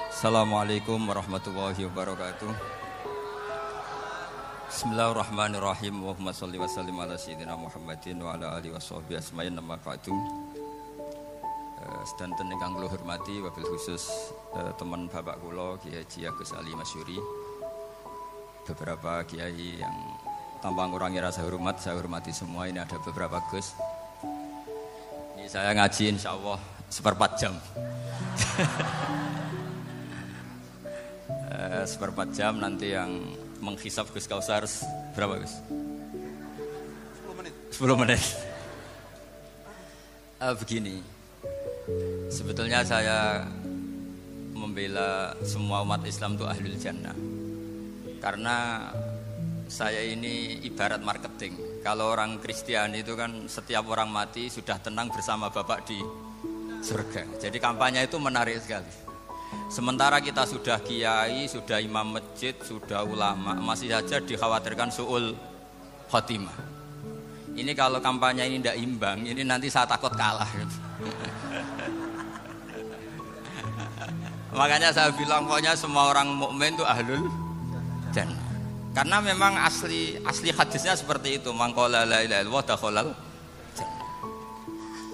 Assalamualaikum warahmatullahi wabarakatuh. Bismillahirrahmanirrahim. Allahumma sholli wa sallim ala sayyidina Muhammadin wa ala alihi washabbihi asma'in amma ba'du. Sedanten ingkang kula hormati wabil khusus teman bapak kula Kiai Haji Agus Ali Masyuri. Beberapa kiai yang tanpa ngurangi rasa hormat, saya hormati semua. Ini ada beberapa Gus. Ini saya ngaji insyaallah 1/4 jam. 1/4 jam nanti yang menghisap Gus Kausar berapa Gus? 10 menit. Begini, sebetulnya saya membela semua umat Islam itu ahlul jannah. Karena saya ini ibarat marketing. Kalau orang Kristiani itu kan setiap orang mati sudah tenang bersama Bapak di surga. Jadi kampanye itu menarik sekali. Sementara kita sudah kiai, sudah imam masjid, sudah ulama, masih saja dikhawatirkan su'ul khotimah. Ini kalau kampanye ini tidak imbang, ini nanti saya takut kalah. Makanya saya bilang pokoknya semua orang mukmin itu ahlul jannah. Karena memang asli hadisnya seperti itu, mangqala la ilaha illallah dakhalal jannah.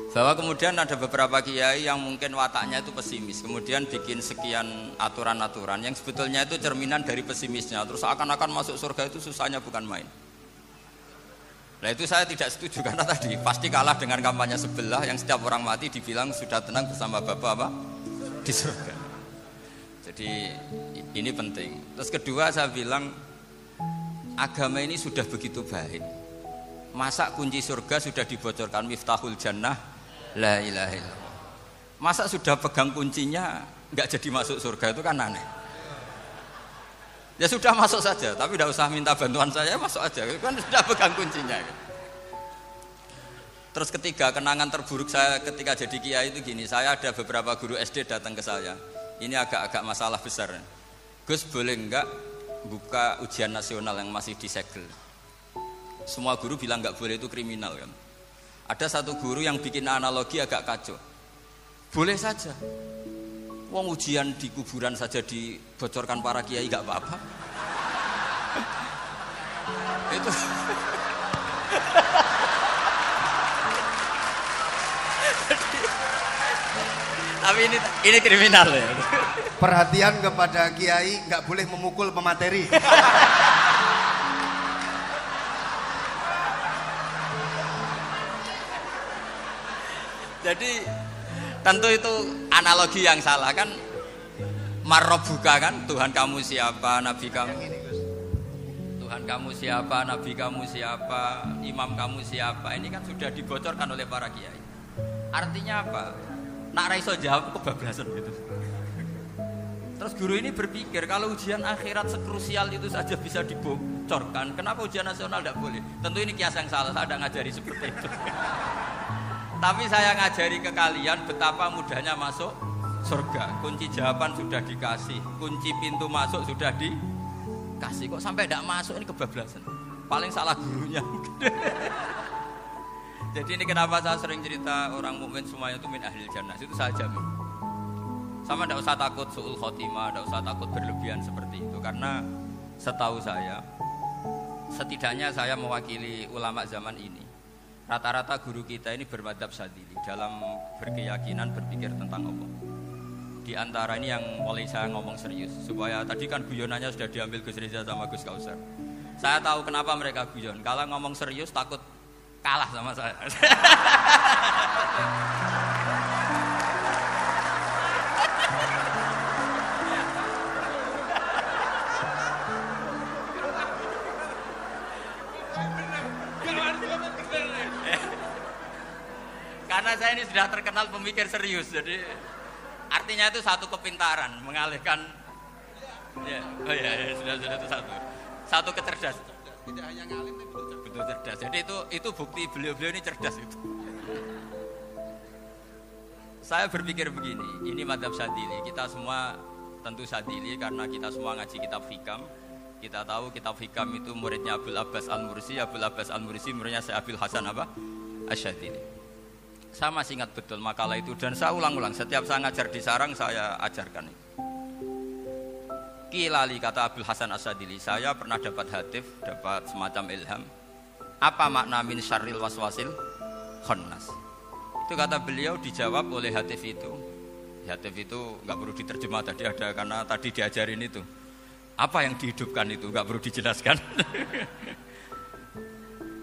Bahwa kemudian ada beberapa kiai yang mungkin wataknya itu pesimis, kemudian bikin sekian aturan-aturan yang sebetulnya itu cerminan dari pesimisnya. Terus akan-akan masuk surga itu susahnya bukan main. Nah itu saya tidak setuju karena tadi pasti kalah dengan kampanye sebelah yang setiap orang mati dibilang sudah tenang bersama Bapak apa? Di surga. Jadi ini penting. Terus kedua saya bilang agama ini sudah begitu baik. Masa kunci surga sudah dibocorkan miftahul jannah la ilaha illallah. Masa sudah pegang kuncinya enggak jadi masuk surga itu kan aneh. Ya sudah masuk saja, tapi tidak usah minta bantuan saya, masuk aja. Kan sudah pegang kuncinya. Terus ketiga, kenangan terburuk saya ketika jadi kiai itu gini, saya ada beberapa guru SD datang ke saya. Ini agak-agak masalah besar. Gus boleh enggak buka ujian nasional yang masih disegel? Semua guru bilang enggak boleh, itu kriminal kan. Ada satu guru yang bikin analogi agak kacau. Boleh saja. Wong ujian di kuburan saja dibocorkan para kiai enggak apa-apa. Itu tapi ini kriminal ya. Perhatian kepada kiai, nggak boleh memukul pemateri. Jadi tentu itu analogi yang salah kan. Marrobuka kan, Tuhan kamu siapa, Nabi kamu. Tuhan kamu siapa, Nabi kamu siapa, imam kamu siapa. Ini kan sudah dibocorkan oleh para kiai. Artinya apa? Nak raiso jawab kebablasan gitu. Terus guru ini berpikir kalau ujian akhirat sekrusial itu saja bisa dibocorkan, kenapa ujian nasional tidak boleh? Tentu ini kias yang salah, saya tidak ngajari seperti itu. Tapi saya ngajari ke kalian betapa mudahnya masuk surga. Kunci jawaban sudah dikasih, kunci pintu masuk sudah dikasih. Kok sampai tidak masuk, ini kebablasan. Paling salah gurunya. Jadi ini kenapa saya sering cerita orang mukmin semuanya itu min ahlil jannah, itu saya jamin. Sama tidak usah takut su'ul khotimah, tidak usah takut berlebihan seperti itu. Karena setahu saya, setidaknya saya mewakili ulama zaman ini. Rata-rata guru kita ini bermadzhab Syadzili dalam berkeyakinan berpikir tentang Allah. Di antara ini yang mulai saya ngomong serius, supaya tadi kan guyonannya sudah diambil Gus Reza sama Gus Kausar. Saya tahu kenapa mereka guyon. Kalau ngomong serius takut kalah sama saya. Karena saya ini sudah terkenal pemikir serius, jadi artinya itu satu kepintaran mengalihkan. Ya, oh ya, sudah itu satu kecerdasan. Tidak hanya ngalim tapi betul cerdas. Jadi itu bukti beliau-beliau ini cerdas itu. Saya berpikir begini, ini madzhab Syadzili. Kita semua tentu Syadzili karena kita semua ngaji kitab Hikam. Kita tahu kitab Hikam itu muridnya Abul Abbas Al-Mursi. Abul Abbas Al-Mursi muridnya Syekh Abdul Hasan apa? Asy-Syadzili. Saya masih ingat betul makalah itu dan saya ulang-ulang. Setiap saya ngajar di sarang saya ajarkan itu. Kilali kata Abdul Hasan As-Sadili, saya pernah dapat hatif, dapat semacam ilham. Apa makna min syarril waswasil khannas? Itu kata beliau dijawab oleh hatif itu. Hatif itu nggak perlu diterjemah tadi ada karena tadi diajarin itu. Apa yang dihidupkan itu nggak perlu dijelaskan.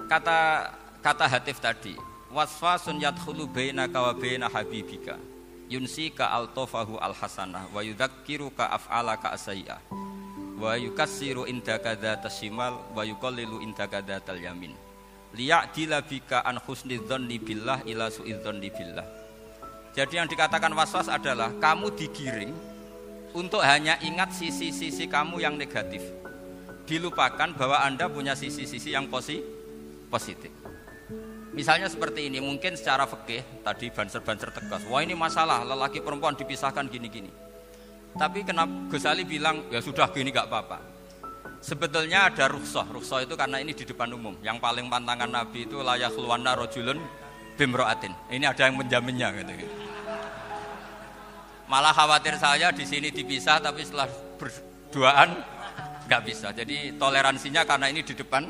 Kata hatif tadi, waswasun yadkhulu bainaka wa baina habibika yunsika altofahu alhasanah wa yudzakiruka af'alaka asayyi'ah wa yukassiru indaka dzatas shimal wa yuqallilu indaka dzatal yamin liya'dila bika an husnidzanni billah ila su'idzanni billah. Jadi yang dikatakan waswas adalah kamu digiring untuk hanya ingat sisi-sisi kamu yang negatif, dilupakan bahwa Anda punya sisi-sisi yang positif. Misalnya seperti ini, mungkin secara fikih tadi banser-banser tegas, wah ini masalah lelaki perempuan dipisahkan gini-gini. Tapi kenapa Gus Ali bilang ya sudah gini gak apa-apa. Sebetulnya ada rukhsah itu karena ini di depan umum. Yang paling pantangan Nabi itu la yakhluwanna rajulun bimra'atin. Ini ada yang menjaminnya gitu. Malah khawatir saya di sini dipisah tapi setelah berduaan nggak bisa. Jadi toleransinya karena ini di depan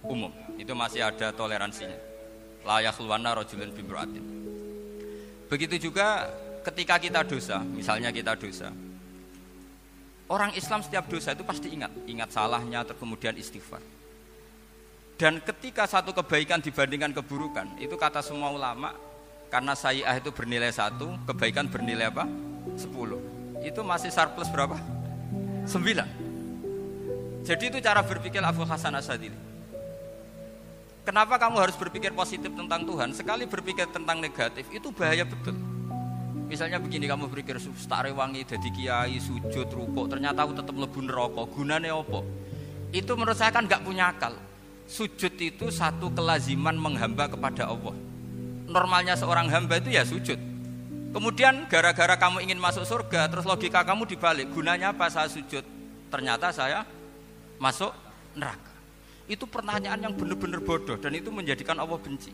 umum itu masih ada toleransinya. La yakhluwanna rajulun bimra'atin. Begitu juga ketika kita dosa, misalnya kita dosa. Orang Islam setiap dosa itu pasti ingat salahnya, kemudian istighfar. Dan ketika satu kebaikan dibandingkan keburukan, itu kata semua ulama, karena sayyi'ah itu bernilai 1, kebaikan bernilai apa? 10. Itu masih surplus berapa? 9. Jadi itu cara berpikir Abdul Hasan As-Sadili. Kenapa kamu harus berpikir positif tentang Tuhan? Sekali berpikir tentang negatif, itu bahaya betul. Misalnya begini, kamu berpikir tak rewangi dadi kiai, sujud, rukuk, ternyata aku tetap mlebu neraka. Gunane apa? Itu menurut saya kan gak punya akal. Sujud itu satu kelaziman menghamba kepada Allah. Normalnya seorang hamba itu ya sujud. Kemudian gara-gara kamu ingin masuk surga, terus logika kamu dibalik. Gunanya apa saya sujud? Ternyata saya masuk neraka. Itu pertanyaan yang benar-benar bodoh dan itu menjadikan Allah benci.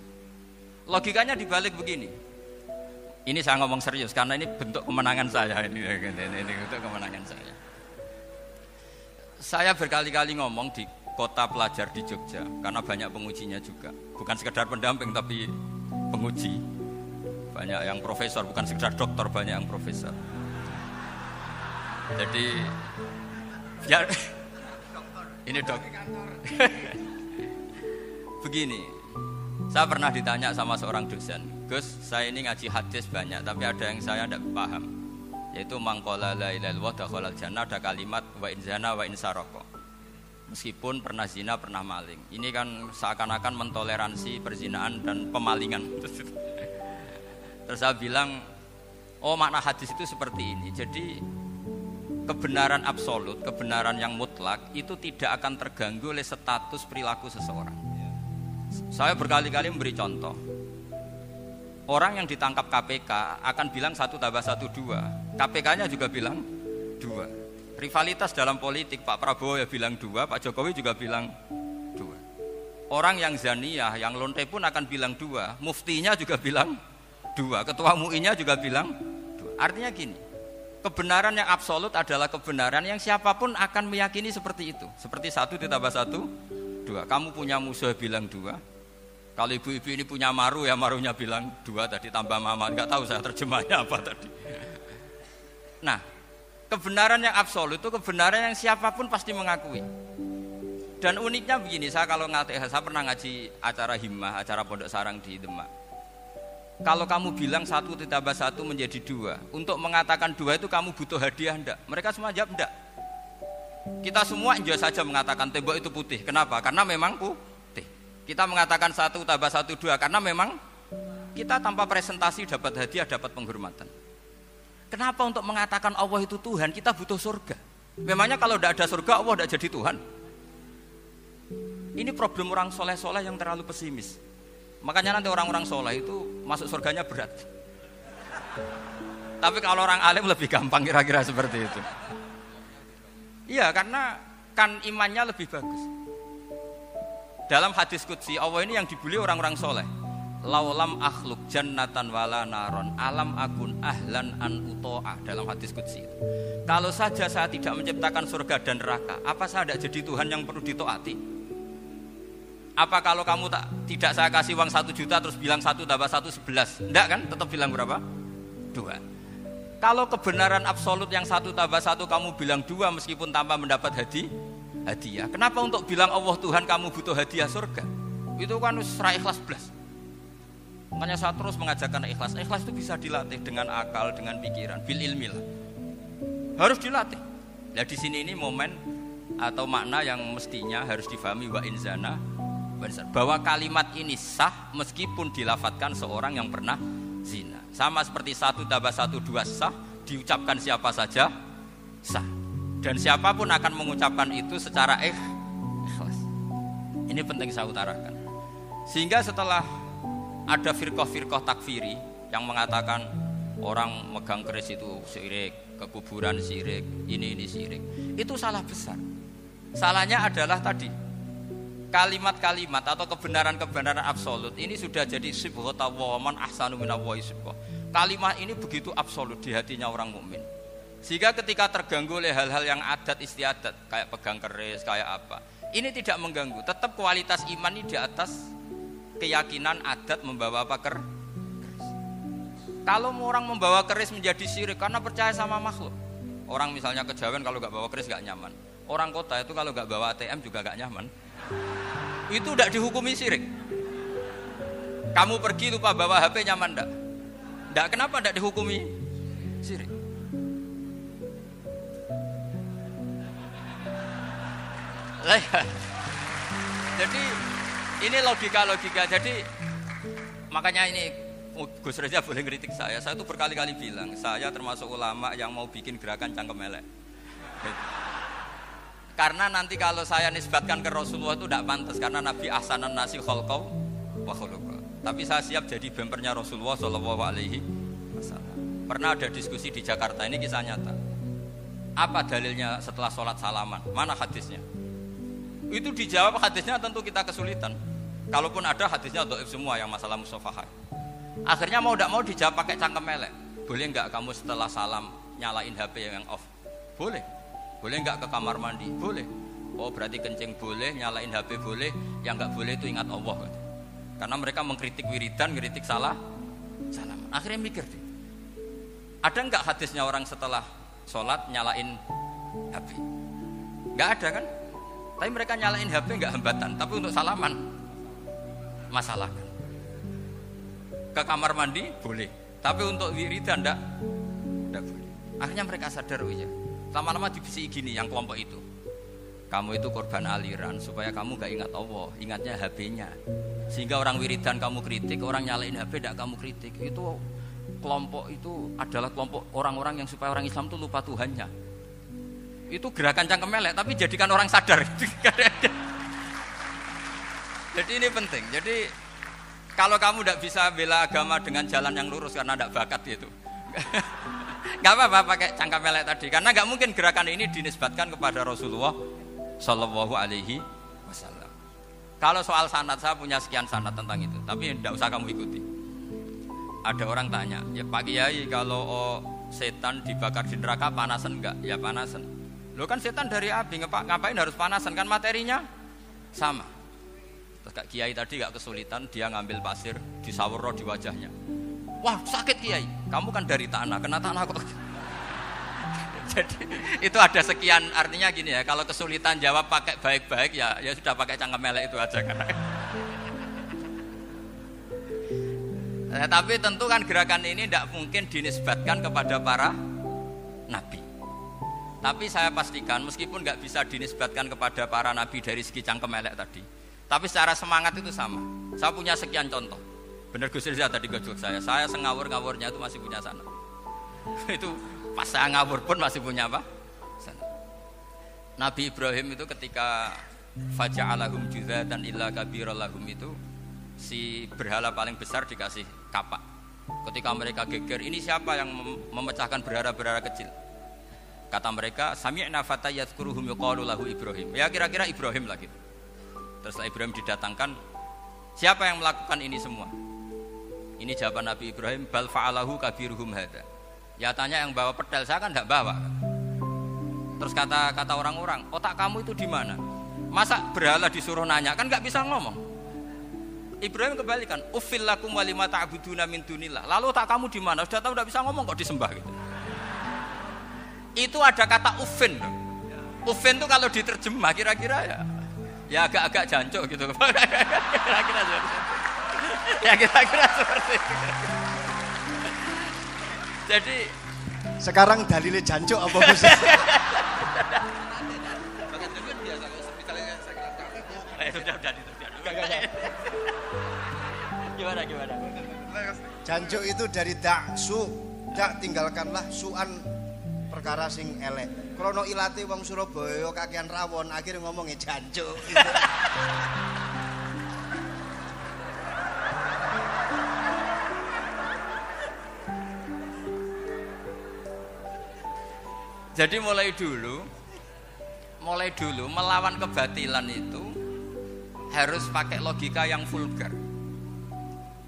Logikanya dibalik begini. Ini saya ngomong serius karena ini bentuk kemenangan saya ini bentuk kemenangan saya. Saya berkali-kali ngomong di kota pelajar di Jogja karena banyak pengujinya juga. Bukan sekedar pendamping tapi penguji. Banyak yang profesor, bukan sekedar dokter, banyak yang profesor. Jadi biar ini dok. Begini, saya pernah ditanya sama seorang dosen, Gus, saya ini ngaji hadis banyak, tapi ada yang saya tidak paham, yaitu mangkola la ilaha illallah dakhalal jannah, ada kalimat wa in zana wa in saraka. Meskipun pernah zina, pernah maling. Ini kan seakan-akan mentoleransi perzinahan dan pemalingan. Terus saya bilang, oh makna hadis itu seperti ini. Jadi kebenaran absolut, kebenaran yang mutlak itu tidak akan terganggu oleh status perilaku seseorang. Saya berkali-kali memberi contoh. Orang yang ditangkap KPK akan bilang 1 + 1 2. KPK-nya juga bilang 2. Rivalitas dalam politik, Pak Prabowo ya bilang 2, Pak Jokowi juga bilang 2. Orang yang zaniyah, yang lonte pun akan bilang 2. Muftinya juga bilang 2. Ketua MUI-nya juga bilang 2. Artinya gini, kebenaran yang absolut adalah kebenaran yang siapapun akan meyakini seperti itu. Seperti 1 + 1 2. Kamu punya musuh bilang 2. Kalau ibu-ibu ini punya maru ya marunya bilang 2 tadi tambah mama. Enggak tahu saya terjemahnya apa tadi. Nah, kebenaran yang absolut itu kebenaran yang siapapun pasti mengakui. Dan uniknya begini, saya kalau saya pernah ngaji acara himmah, acara pondok sarang di Demak. Kalau kamu bilang 1 + 1 menjadi 2, untuk mengatakan 2 itu kamu butuh hadiah enggak? Mereka semua jawab enggak. Kita semua enjoy saja mengatakan tembok itu putih. Kenapa? Karena memang putih. Kita mengatakan 1 + 1 2 karena memang kita tanpa presentasi dapat hadiah, dapat penghormatan. Kenapa untuk mengatakan Allah itu Tuhan kita butuh surga? Memangnya kalau tidak ada surga Allah tidak jadi Tuhan? Ini problem orang soleh-soleh yang terlalu pesimis. Makanya nanti orang-orang soleh itu masuk surganya berat. Tapi kalau orang alim lebih gampang kira-kira seperti itu. Iya, karena kan imannya lebih bagus. Dalam hadis qudsi Allah ini yang dibuli orang-orang soleh. laulam akhluk jannatan wala naron alam akun ahlan an uto'a, dalam hadis qudsi itu. Kalau saja saya tidak menciptakan surga dan neraka, apa saya tidak jadi Tuhan yang perlu ditaati? Apa kalau kamu tidak saya kasih uang 1 juta terus bilang 1 tambah 1 11? Enggak kan? Tetap bilang berapa? 2. Kalau kebenaran absolut yang 1 tambah 1 kamu bilang 2 meskipun tanpa mendapat hadiah. Kenapa untuk bilang Allah Tuhan kamu butuh hadiah surga? Itu kan serah ikhlas belas. Makanya saya terus mengajarkan ikhlas. Ikhlas itu bisa dilatih dengan akal, dengan pikiran, bil ilmi lah. Harus dilatih. Nah di sini ini momen atau makna yang mestinya harus difahami wa inzana, bahwa kalimat ini sah meskipun dilafatkan seorang yang pernah zina. Sama seperti 1 tambah 1 2 sah, diucapkan siapa saja sah. Dan siapapun akan mengucapkan itu secara ikhlas. Ini penting saya utarakan. Sehingga setelah ada firqah-firqah takfiri yang mengatakan orang megang keris itu syirik, ke kuburan syirik, ini syirik. Itu salah besar. Salahnya adalah tadi kalimat-kalimat atau kebenaran-kebenaran absolut ini sudah jadi sibghatallahi man ahsanu minallahi sibghah. Kalimat ini begitu absolut di hatinya orang mukmin. Sehingga ketika terganggu oleh hal-hal yang adat istiadat kayak pegang keris, kayak apa, ini tidak mengganggu. Tetap kualitas iman ini di atas keyakinan adat membawa apa keris. Kalau orang membawa keris menjadi syirik karena percaya sama makhluk. Orang misalnya kejawen kalau nggak bawa keris nggak nyaman. Orang kota itu kalau nggak bawa ATM juga nggak nyaman. Itu tidak dihukumi syirik. Kamu pergi lupa bawa HP nyaman ndak? Ndak, kenapa ndak dihukumi syirik? Jadi ini logika. Jadi makanya ini Gus Reza boleh ngeritik saya. Saya tuh berkali-kali bilang saya termasuk ulama yang mau bikin gerakan cangkem elek. Karena nanti kalau saya nisbatkan ke Rasulullah itu tidak pantas, karena Nabi ahsanan nasi khalqau wa khuluqa. Tapi saya siap jadi bempernya Rasulullah sallallahu alaihi wasallam. Pernah ada diskusi di Jakarta, ini kisah nyata. Apa dalilnya setelah sholat salaman? Mana hadisnya? Itu dijawab hadisnya tentu kita kesulitan. Kalaupun ada hadisnya dhaif semua yang masalah musafahah. Akhirnya mau tidak mau dijawab pakai cangkem elek. Boleh enggak kamu setelah salam nyalain HP yang off? Boleh. Boleh enggak ke kamar mandi? Boleh. Oh berarti kencing boleh, nyalain HP boleh. Yang enggak boleh itu ingat Allah. Karena mereka mengkritik wiridan, kritik salam. Akhirnya mikir deh. Ada enggak hadisnya orang setelah sholat nyalain HP? Enggak ada kan? Tapi mereka nyalain HP enggak hambatan, tapi untuk salaman masalah kan. Ke kamar mandi boleh, tapi untuk wiridan enggak boleh. Akhirnya mereka sadar, oh iya, lama-lama dibisi gini yang kelompok itu. Kamu itu korban aliran supaya kamu enggak ingat Allah, ingatnya HP-nya. Sehingga orang wiridan kamu kritik, orang nyalain HP enggak kamu kritik. Itu kelompok itu adalah kelompok orang-orang yang supaya orang Islam itu lupa Tuhannya. Itu gerakan cangkem elek, tapi jadikan orang sadar. Jadi ini penting. Jadi kalau kamu tidak bisa bela agama dengan jalan yang lurus karena tidak bakat gitu, nggak apa-apa pakai cangkem elek tadi. Karena nggak mungkin gerakan ini dinisbatkan kepada Rasulullah Shallallahu Alaihi Wasallam. Kalau soal sanad, saya punya sekian sanad tentang itu, tapi tidak usah kamu ikuti. Ada orang tanya, ya Pak Kiai kalau setan dibakar di neraka panasan enggak? Ya panasan. Lo kan setan dari api, ngapain harus panasan, kan materinya sama. Terus Kak Kiai tadi gak kesulitan, dia ngambil pasir disawur di wajahnya. Wah sakit Kiai, kamu kan dari tanah, kena tanah kok. Jadi itu ada sekian, artinya gini ya, kalau kesulitan jawab pakai baik-baik ya sudah pakai cangkem elek itu aja kan. Tapi tentu kan gerakan ini tidak mungkin dinisbatkan kepada para nabi. Tapi saya pastikan meskipun nggak bisa dinisbatkan kepada para nabi dari segi cangkem elek tadi, tapi secara semangat itu sama. Saya punya sekian contoh. Bener Gus Rizal tadi gojok saya sengawur-ngawurnya itu masih punya sanad. Itu pas saya ngawur pun masih punya apa? Sanad. Nabi Ibrahim itu ketika faja'alahum juzatan illa kabirallahum itu si berhala paling besar dikasih kapak. Ketika mereka geger, ini siapa yang memecahkan berhala-berhala kecil? Kata mereka, sami'na fata yadhkuruhum yuqalu lahu Ibrahim. Ya kira-kira Ibrahim lah gitu. Terus Ibrahim didatangkan, siapa yang melakukan ini semua? Ini jawaban Nabi Ibrahim, bal fa'alahu kabiruhum hadza. Ya tanya yang bawa pedal, saya kan enggak bawa. Terus kata orang-orang, otak kamu itu di mana? Masa berhala disuruh nanya, kan enggak bisa ngomong. Ibrahim kembalikan, uffil lakum wa lima ta'buduna min dunillah. Lalu otak kamu di mana? Sudah tahu enggak bisa ngomong kok disembah gitu. Itu ada kata uffin. Uffin itu kalau diterjemah kira-kira ya agak-agak jancuk gitu. Kira-kira seperti itu. Ya kira-kira seperti itu. Jadi sekarang dalilnya jancuk apa Gus? Gimana? Jancuk itu dari daksu, dak tinggalkanlah suan perkara sing elek. Krono ilate wong Surabaya kakean rawon, akhirnya ngomongnya jancuk. Gitu. Jadi mulai dulu melawan kebatilan itu harus pakai logika yang vulgar.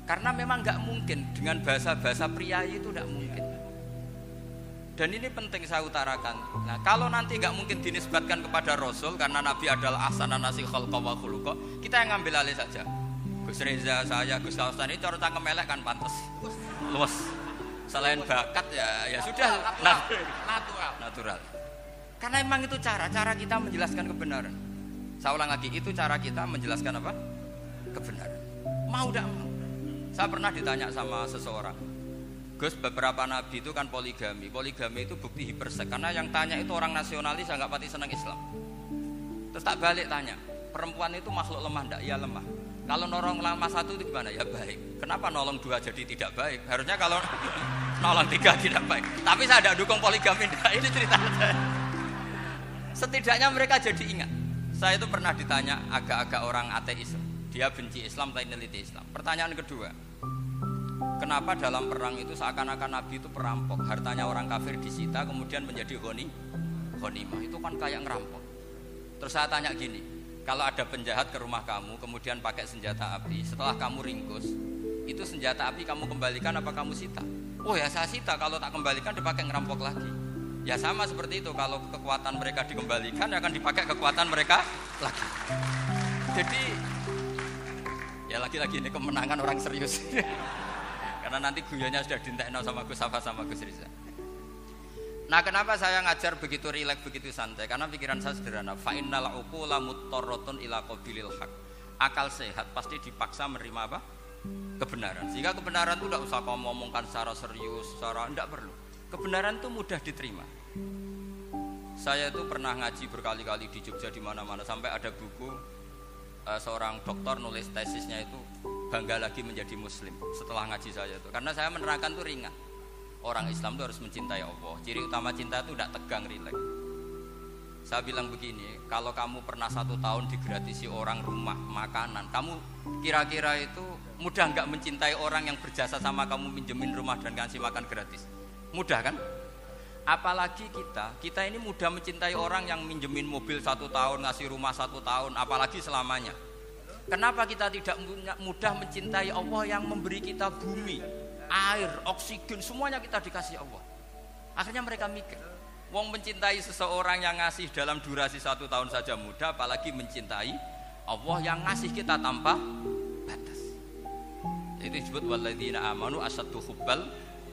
Karena memang nggak mungkin dengan bahasa-bahasa priayi itu nggak mungkin. Dan ini penting saya utarakan. Nah, kalau nanti nggak mungkin dinisbatkan kepada Rasul karena Nabi adalah ahsanan nasi khalqa wa khuluqa, kita yang ngambil alih saja. Gus Reza, saya, Gus Kaustan ini cara cangkem elek kan pantas. Luas. Selain bakat ya sudah natural. Karena memang itu cara kita menjelaskan kebenaran. Saya ulang lagi, itu cara kita menjelaskan apa? Kebenaran. Mau tidak mau. Saya pernah ditanya sama seseorang, Gus, beberapa nabi itu kan poligami. Poligami itu bukti hipersek. Karena yang tanya itu orang nasionalis yang nggak pati senang Islam. Terus tak balik tanya, perempuan itu makhluk lemah enggak? Iya lemah. Kalau nolong lama satu itu gimana? Ya baik. Kenapa nolong dua jadi tidak baik? Harusnya kalau nolong tiga tidak baik. Tapi saya tidak dukung poligami. Nah, ini cerita saya. Setidaknya mereka jadi ingat. Saya itu pernah ditanya agak-agak orang ateis. Dia benci Islam tapi neliti Islam. Pertanyaan kedua, kenapa dalam perang itu seakan-akan Nabi itu perampok? Hartanya orang kafir disita kemudian menjadi ghanimah. Itu kan kayak ngerampok. Terus saya tanya gini, kalau ada penjahat ke rumah kamu kemudian pakai senjata api, setelah kamu ringkus, itu senjata api kamu kembalikan apa kamu sita? Oh ya saya sita, kalau tak kembalikan dipakai ngerampok lagi. Ya sama seperti itu, kalau kekuatan mereka dikembalikan akan dipakai kekuatan mereka lagi. Jadi ya lagi-lagi ini kemenangan orang serius. Karena nanti guyonnya sudah dintekno sama Gus Safa sama Gus Riza. Nah, kenapa saya ngajar begitu rileks, begitu santai? Karena pikiran saya sederhana. Fa innal uqula muttarratun ila qabilil haq. Akal sehat pasti dipaksa menerima apa? Kebenaran. Sehingga kebenaran itu tidak usah kamu ngomongkan secara serius, secara tidak perlu. Kebenaran itu mudah diterima. Saya itu pernah ngaji berkali-kali di Jogja di mana-mana sampai ada buku seorang dokter nulis tesisnya itu bangga lagi menjadi muslim setelah ngaji saya itu. Karena saya menerangkan itu ringan. Orang Islam itu harus mencintai Allah. Ciri utama cinta itu tidak tegang, rileks. Saya bilang begini, kalau kamu pernah 1 tahun digratisi orang rumah, makanan, kamu kira-kira itu mudah nggak mencintai orang yang berjasa sama kamu minjemin rumah dan kasih makan gratis? Mudah kan? Apalagi kita ini mudah mencintai orang yang minjemin mobil 1 tahun, ngasih rumah 1 tahun, apalagi selamanya. Kenapa kita tidak mudah mencintai Allah yang memberi kita bumi, air, oksigen, semuanya kita dikasih Allah? Akhirnya mereka mikir, wong mencintai seseorang yang ngasih dalam durasi 1 tahun saja mudah, apalagi mencintai Allah yang ngasih kita tanpa batas. Itu disebut walladzina amanu asaddu hubbal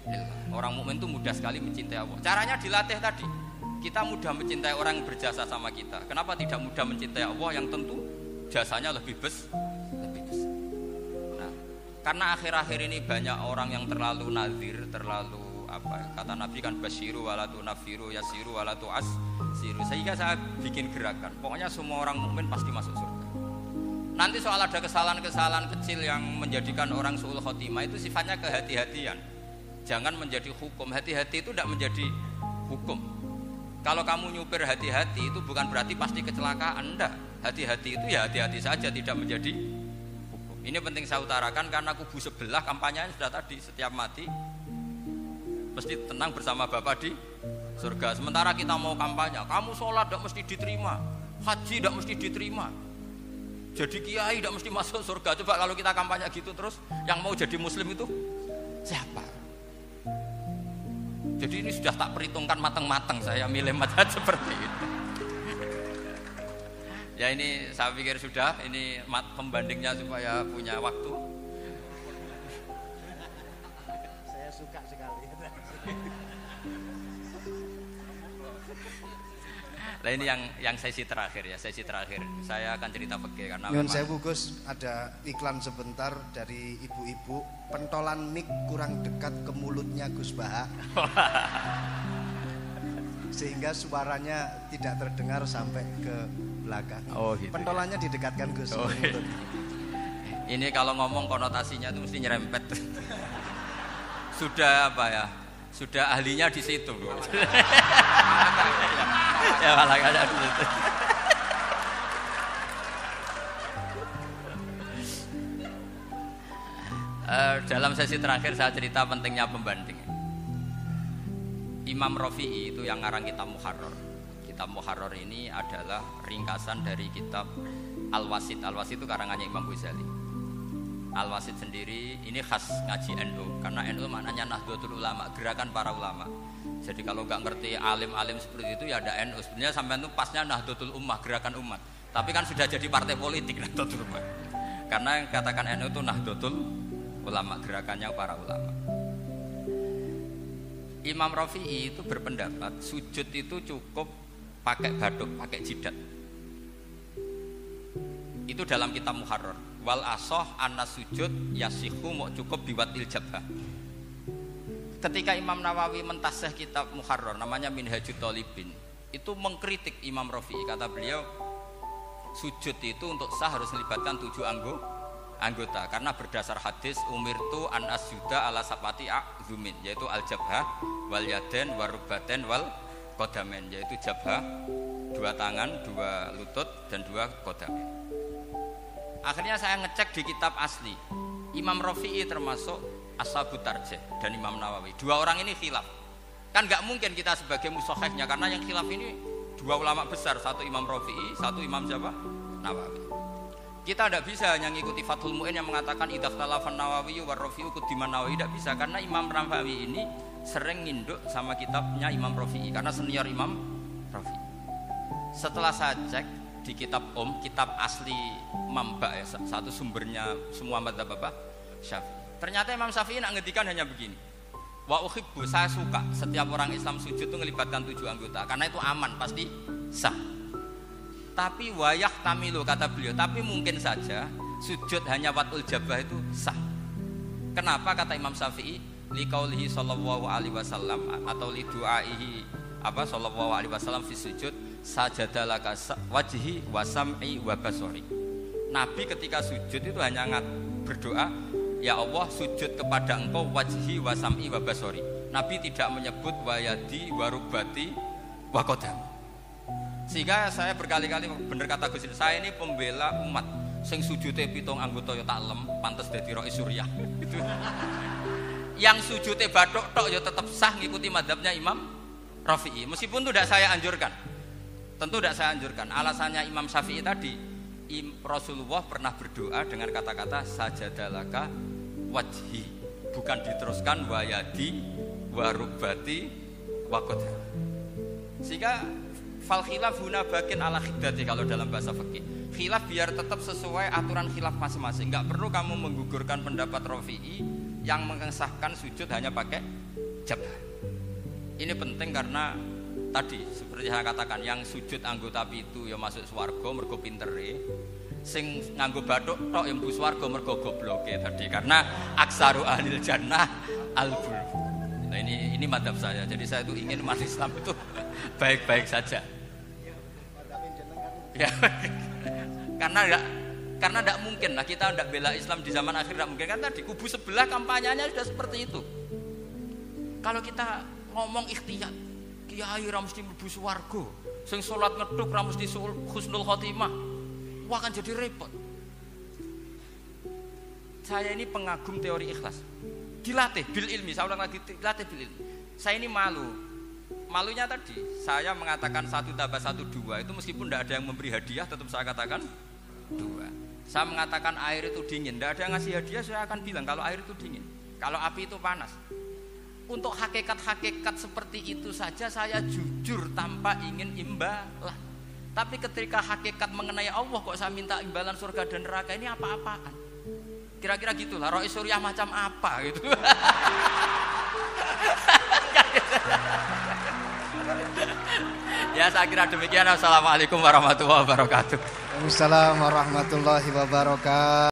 lillah. Orang mukmin itu mudah sekali mencintai Allah. Caranya dilatih tadi. Kita mudah mencintai orang yang berjasa sama kita. Kenapa tidak mudah mencintai Allah yang tentu jasanya lebih besar? Nah, karena akhir-akhir ini banyak orang yang terlalu nazir, terlalu kata Nabi kan basyiru wala tunafiru yasiru wala tu'assiru. Sehingga saya bikin gerakan. Pokoknya semua orang mukmin pasti masuk surga. Nanti soal ada kesalahan-kesalahan kecil yang menjadikan orang su'ul khotimah itu sifatnya kehati-hatian. Jangan menjadi hukum. Hati-hati itu tidak menjadi hukum. Kalau kamu nyupir hati-hati itu bukan berarti pasti kecelakaan. Enggak. Hati-hati itu ya hati-hati saja, tidak menjadi hukum. Ini penting saya utarakan karena kubu sebelah kampanyenya sudah tadi, setiap mati mesti tenang bersama Bapak di surga. Sementara kita mau kampanye, kamu sholat tidak mesti diterima, haji tidak mesti diterima. jadi kiai tidak mesti masuk surga. Coba kalau kita kampanye gitu terus, yang mau jadi muslim itu siapa? Jadi ini sudah tak perhitungkan matang-matang, saya milih mazhab seperti itu. Ya ini saya pikir sudah, ini pembandingnya supaya punya waktu. Saya suka sekali. Nah ini yang sesi terakhir ya, sesi terakhir. Saya akan cerita fikih karena Nyun sewu Gus, ada iklan sebentar dari ibu-ibu, pentolan mic kurang dekat ke mulutnya Gus Baha. Sehingga suaranya tidak terdengar sampai ke belakang. Oh gitu. Pentolannya didekatkan Gus. Oh, iya. Ini kalau ngomong konotasinya itu mesti nyerempet. Sudah apa ya? Sudah ahlinya di situ. Ya malah ada di situ. Dalam sesi terakhir saya cerita pentingnya pembanding. Imam Rafi'i itu yang ngarang kitab Muharrar. Kitab Muharrar ini adalah ringkasan dari kitab Al-Wasit. Al-Wasit itu karangannya Imam Ghazali. Al-Wasit sendiri ini khas ngaji NU karena NU maknanya Nahdlatul Ulama, gerakan para ulama. Jadi kalau nggak ngerti alim-alim seperti itu ya ada NU. Sebenarnya sampai itu pasnya Nahdlatul Ummah, gerakan umat. Tapi kan sudah jadi partai politik Nahdlatul Ummah. Karena yang katakan NU itu Nahdlatul Ulama, gerakannya para ulama. Imam Rafi'i itu berpendapat sujud itu cukup pakai baduk, pakai jidat. Itu dalam kitab Muharrar. Wal asoh anna sujud yasihu mau cukup biwatil jabhah. Ketika Imam Nawawi mentasih kitab Muharrar namanya Minhajut Thalibin, itu mengkritik Imam Rafi'i. Kata beliau sujud itu untuk sah harus melibatkan 7 anggota karena berdasar hadis umirtu an asjuda ala sapati a'zumin, yaitu al jabhah wal yaden warubaten wal qadamen, yaitu jabhah 2 tangan, 2 lutut dan 2 qadamen. Akhirnya saya ngecek di kitab asli Imam Rafi'i termasuk Ashabut Tarjih dan Imam Nawawi. 2 orang ini khilaf. Kan nggak mungkin kita sebagai musohehnya karena yang khilaf ini 2 ulama besar, satu Imam Rafi'i, satu Imam siapa? Nawawi. Kita tidak bisa hanya ngikuti Fathul Mu'in yang mengatakan idza khalafan Nawawi wa Rafi'u qudiman Nawawi, tidak bisa karena Imam Nawawi ini sering nginduk sama kitabnya Imam Rafi'i karena senior Imam Rafi'i. Setelah saya cek di kitab kitab asli Mamba ya, satu sumbernya semua madzhab apa? Syafi'i. Ternyata Imam Syafi'i nak ngedikan hanya begini. Wa uhibbu, saya suka setiap orang Islam sujud itu melibatkan 7 anggota karena itu aman, pasti sah. Tapi wayah tamilu kata beliau, tapi mungkin saja sujud hanya watul jabah itu sah. Kenapa kata Imam Syafi'i? Liqaulihi sallallahu alaihi wasallam atau li du'aihi apa sallallahu alaihi wasallam fi sujud sajadalaka wajhi wa sam'i wa basari. Nabi ketika sujud itu hanya berdoa, ya Allah sujud kepada engkau wajhi wa sam'i wa basari. Nabi tidak menyebut wa yadi wa rubati wa qadam. Sehingga saya berkali-kali bener kata Gus, saya ini pembela umat sing sujute 7 anggota ya tak lem pantes dadi rois suriah. Itu. Yang sujute bathuk tok ya tetap sah ngikuti mazhabnya Imam Rafi'i. Meskipun itu tidak saya anjurkan. Tentu tidak saya anjurkan. Alasannya Imam Syafi'i tadi, Rasulullah pernah berdoa dengan kata-kata sajadalaka wajhi, bukan diteruskan wa yadi wa rubati wa qadam. Sehingga fal khilaf huna bakin ala khidati kalau dalam bahasa fikih. Khilaf biar tetap sesuai aturan khilaf masing-masing. Enggak perlu kamu menggugurkan pendapat Rafi'i yang mengesahkan sujud hanya pakai jabah. Ini penting karena tadi seperti saya katakan yang sujud anggota pitu ya masuk swarga mergo pintere, sing nganggo bathuk tok ya mlebu swarga mergo gobloke tadi karena aksaru ahlil jannah albul. Nah ini madzhab saya. Jadi saya itu ingin umat Islam itu baik-baik saja. Ya. Karena tidak mungkin lah kita tidak bela Islam di zaman akhir, tidak mungkin kan tadi kubu sebelah kampanyenya sudah seperti itu. Kalau kita ngomong ikhtiyat, kiai ra mesti mlebu swarga, sing salat ngeduk ra mesti husnul khotimah. Wah kan jadi repot. Saya ini pengagum teori ikhlas. Dilatih bil ilmi, saya ulang lagi dilatih bil ilmi. Saya ini malu. Malunya tadi, saya mengatakan 1 tambah 1 2 itu meskipun tidak ada yang memberi hadiah tetap saya katakan 2. Saya mengatakan air itu dingin, tidak ada yang ngasih hadiah, saya akan bilang kalau air itu dingin, kalau api itu panas. Untuk hakikat-hakikat seperti itu saja saya jujur tanpa ingin imbalan. Tapi ketika hakikat mengenai Allah kok saya minta imbalan surga dan neraka, ini apa-apaan? Kira-kira gitulah, Rois Suriah macam apa gitu. Ya saya kira demikian. Assalamualaikum warahmatullahi wabarakatuh. Waalaikumsalam warahmatullahi wabarakatuh.